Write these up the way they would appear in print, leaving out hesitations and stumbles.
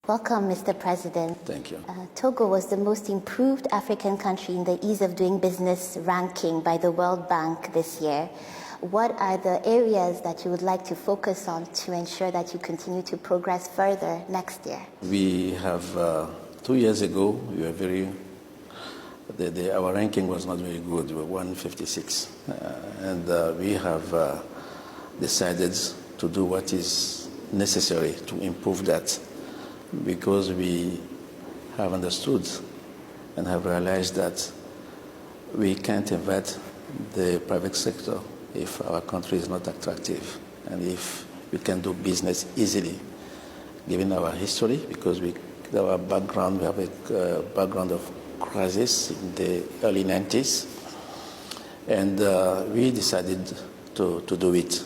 Welcome, Mr. President. Thank you. Togo was the most improved African country in the ease of doing business ranking by the World Bank this year. What are the areas that you would like to focus on to ensure that you continue to progress further next year? We have, 2 years ago, we were our ranking was not very good. We were 156. We have decided to do what is necessary to improve that, because we have understood and have realized that we can't invite the private sector if our country is not attractive and if we can do business easily, given our history, because our background, we have a background of crisis in the early 90s, and we decided to do it.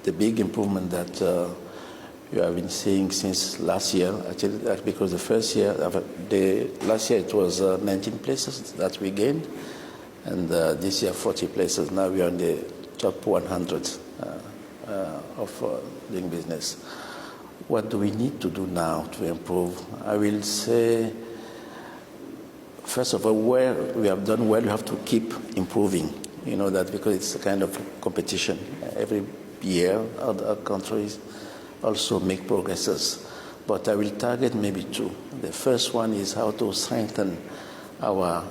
The big improvement that you have been seeing since last year, actually, because last year it was 19 places that we gained, and this year 40 places. Now we are in the top 100 of doing business. What do we need to do now to improve? I will say, first of all, where we have done well, you have to keep improving. You know that, because it's a kind of competition. Every year, other countries also make progresses. But I will target maybe two. The first one is how to strengthen our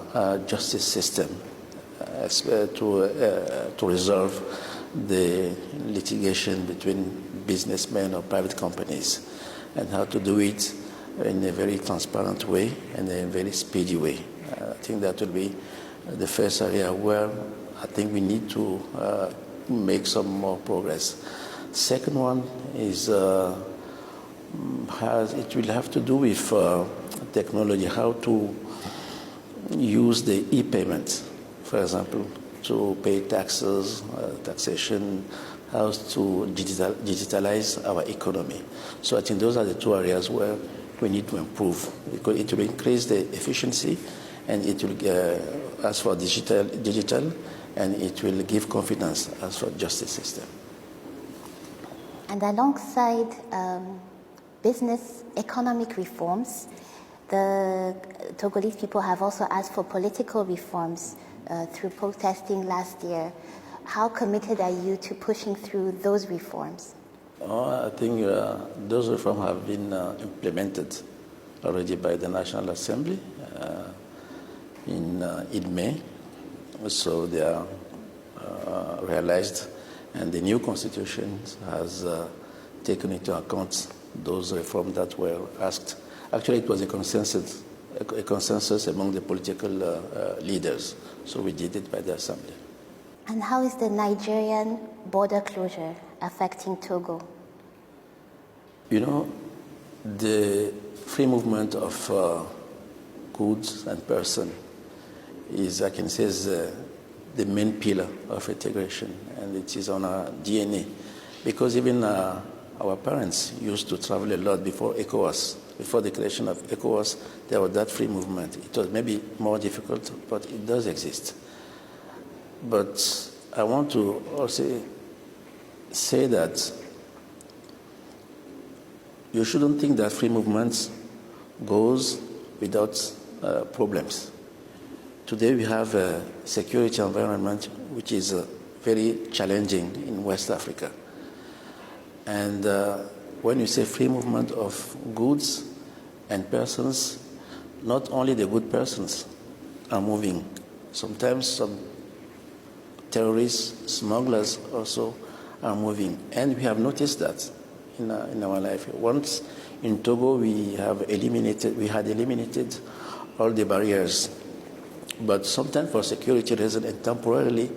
justice system to resolve the litigation between businessmen or private companies, and how to do it in a very transparent way and a very speedy way. I think that will be the first area where I think we need to make some more progress. Second one is it will have to do with technology, how to use the e-payment, for example, to pay taxes, taxation, how to digitalize our economy. So I think those are the two areas where we need to improve, because it will increase the efficiency, and it will, as for digital, and it will give confidence as for justice system. And alongside business economic reforms, the Togolese people have also asked for political reforms through protesting last year. How committed are you to pushing through those reforms? I think those reforms have been implemented already by the National Assembly in May. So they are realized, and the new constitution has taken into account those reforms that were asked. Actually, it was a consensus among the political leaders. So we did it by the Assembly. And how is the Nigerian border closure affecting Togo? You know, the free movement of goods and persons is, I can say, is the main pillar of integration, and it is on our DNA. Because even our parents used to travel a lot before ECOWAS. Before the creation of ECOWAS, there was that free movement. It was maybe more difficult, but it does exist. But I want to also say that you shouldn't think that free movement goes without problems. Today we have a security environment which is very challenging in West Africa. And when you say free movement of goods and persons, not only the good persons are moving. Sometimes some terrorists, smugglers also are moving. And we have noticed that in our life. Once in Togo, we had eliminated all the barriers. But sometimes for security reasons and temporarily,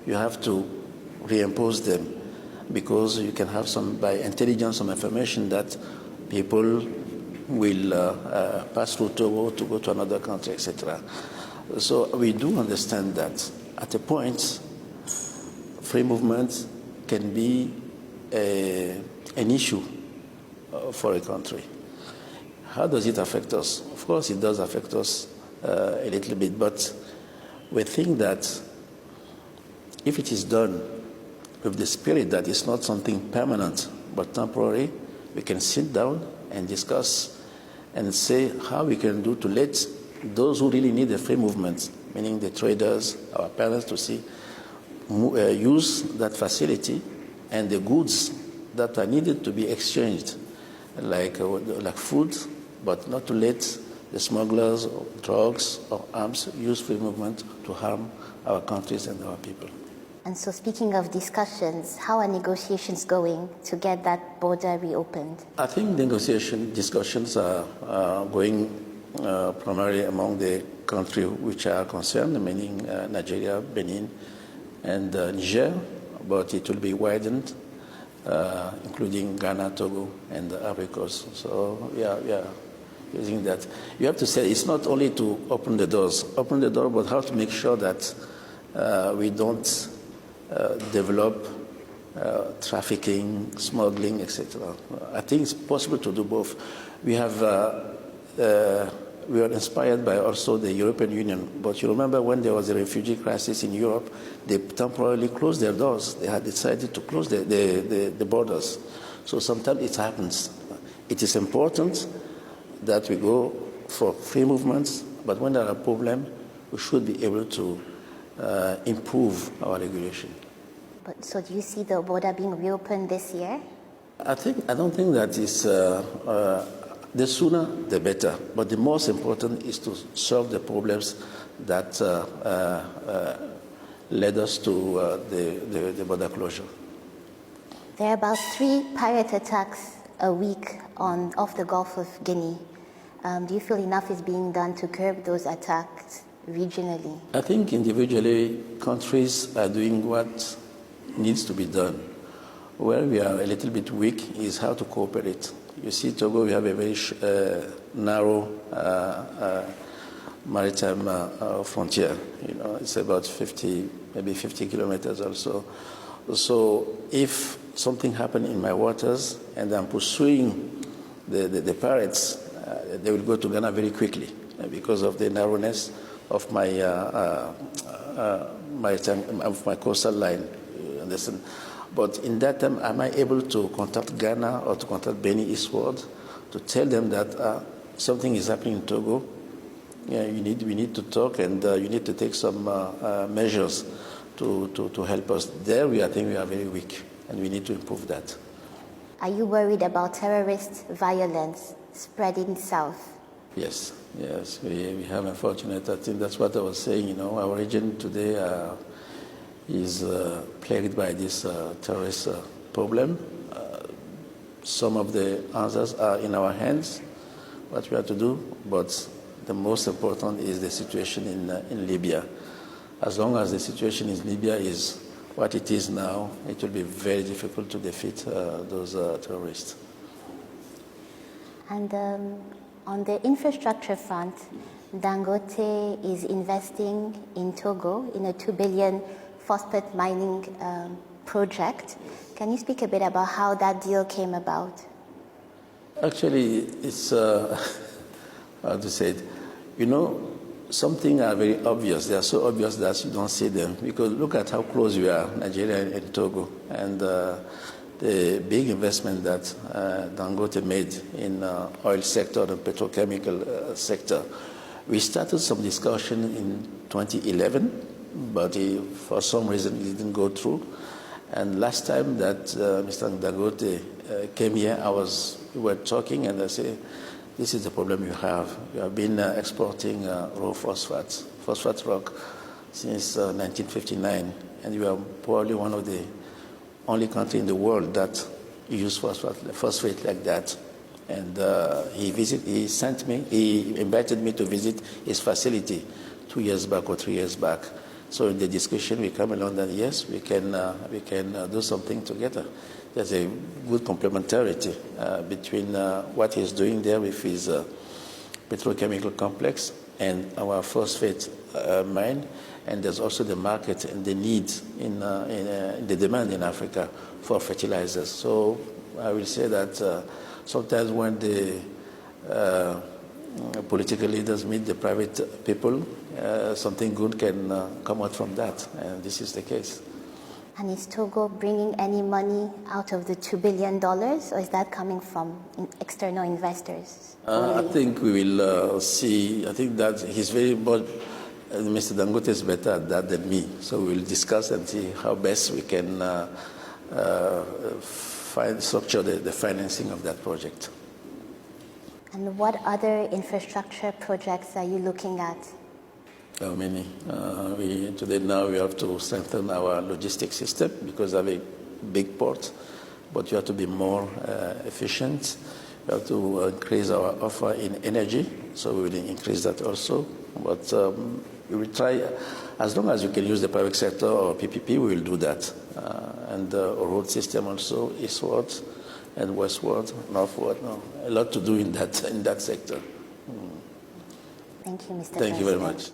you have to reimpose them, because you can have by intelligence, some information that people will pass through Togo to go to another country, etc. So we do understand that at a point, free movement can be an issue for a country. How does it affect us? Of course, it does affect us a little bit, but we think that if it is done with the spirit that it's not something permanent but temporary, we can sit down and discuss and say how we can do to let those who really need the free movement, meaning the traders, our parents, to see use that facility and the goods that are needed to be exchanged, like food, but not to let the smugglers or drugs or arms use free movement to harm our countries and our people. And so speaking of discussions, how are negotiations going to get that border reopened? I think discussions are going primarily among the countries which are concerned, meaning Nigeria, Benin, and Niger, but it will be widened, including Ghana, Togo, and the Ivory Coast. So we are using that. You have to say it's not only to open the door, but how to make sure that we don't develop trafficking, smuggling, etc. I think it's possible to do both. We are inspired by also the European Union. But you remember when there was a refugee crisis in Europe, they temporarily closed their doors. They had decided to close the borders. So sometimes it happens. It is important that we go for free movements, but when there are problems, we should be able to improve our regulation. But so do you see the border being reopened this year? I don't think that is the sooner the better. But the most important is to solve the problems that led us to the border closure. There are about 3 pirate attacks a week off the Gulf of Guinea. Do you feel enough is being done to curb those attacks regionally? I think individually countries are doing what needs to be done. Where we are a little bit weak is how to cooperate. You see, Togo, we have a very narrow maritime frontier. You know, it's about maybe 50 kilometers or so. So if something happened in my waters and I'm pursuing the pirates, they will go to Ghana very quickly because of the narrowness of my coastal line. You understand? But in that time, am I able to contact Ghana or to contact Benin eastward to tell them that something is happening in Togo? Yeah, we need to talk, and you need to take some measures to help us. There, I think we are very weak, and we need to improve that. Are you worried about terrorist violence spreading south? Yes, we have unfortunate. I think that's what I was saying. You know, our region today is plagued by this terrorist problem. Some of the answers are in our hands, what we have to do, but the most important is the situation in Libya. As long as the situation in Libya is what it is now, it will be very difficult to defeat those terrorists. And on the infrastructure front, Dangote is investing in Togo in a 2 billion phosphate mining project. Can you speak a bit about how that deal came about? Actually, it's, how to say it, you know, some things are very obvious. They are so obvious that you don't see them. Because look at how close we are, Nigeria and Togo. And the big investment that Dangote made in oil sector, the petrochemical sector. We started some discussion in 2011, but for some reason it didn't go through. And last time that Mr. Dangote came here, we were talking, and I said, this is the problem you have. You have been exporting raw phosphate rock since 1959, and you are probably one of the only country in the world that use phosphate like that. And he invited me to visit his facility 2 years back or 3 years back. So in the discussion, we come along that yes, we can do something together. There's a good complementarity between what he's doing there with his petrochemical complex and our phosphate mine. And there's also the market and the need in the demand in Africa for fertilizers. So I will say that sometimes when the political leaders meet the private people, something good can come out from that, and this is the case. And is Togo bringing any money out of the $2 billion, or is that coming from external investors? I think we will see. I think that he's very much, Mr. Dangote is better at that than me. So we will discuss and see how best we can structure the financing of that project. And what other infrastructure projects are you looking at? Many. Today now we have to strengthen our logistics system because we have a big port, but you have to be more efficient. We have to increase our offer in energy, so we will increase that also. But we will try, as long as you can use the private sector or PPP, we will do that. And the road system also, eastward and westward, northward. No, a lot to do in that sector. Thank you, Mr. Thank you very much.